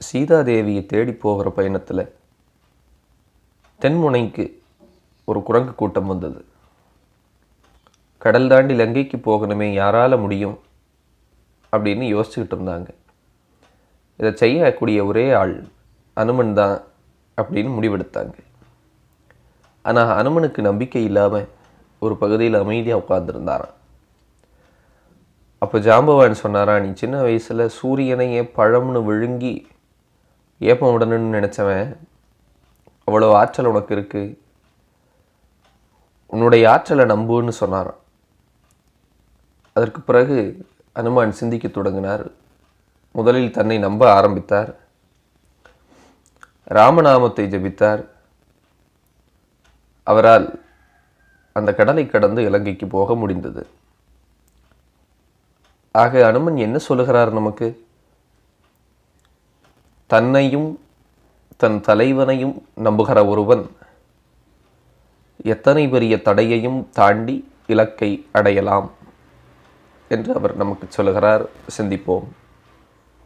சீதாதேவியை தேடி போகிற பயணத்தில் தென்முனைக்கு ஒரு குரங்கு கூட்டம் வந்தது. கடல் தாண்டி லங்கைக்கு போகணுமே, யாரால முடியும் அப்படின்னு யோசிச்சுக்கிட்டு இருந்தாங்க. இதை செய்யக்கூடிய ஒரே ஆள் அனுமன் தான் அப்படின்னு முடிவெடுத்தாங்க. ஆனால் அனுமனுக்கு நம்பிக்கை இல்லாமல் ஒரு பகுதியில் அமைதியாக உட்கார்ந்துருந்தாராம். அப்போ ஜாம்பவான் சொன்னாரா, நீ சின்ன வயசில் சூரியனையே பழம்னு விழுங்கி ஏப்பம் விடணும்னு நினச்சவன், அவ்வளோ ஆற்றல் உனக்கு இருக்குது, உன்னுடைய ஆற்றலை நம்புன்னு சொன்னாராம். அதற்கு பிறகு அனுமான் சிந்திக்க தொடங்கினார். முதலில் தன்னை நம்ப ஆரம்பித்தார். ராமநாமத்தை ஜபித்தார். அவரால் அந்த கடலை கடந்து இலங்கைக்கு போக முடிந்தது. ஆக அனுமன் என்ன சொல்லுகிறார் நமக்கு? தன்னையும் தன் தலைவனையும் நம்புகிற ஒருவன் எத்தனை பெரிய தடையையும் தாண்டி இலக்கை அடையலாம் என்று அவர் நமக்கு சொல்லுகிறார். சிந்திப்போம்.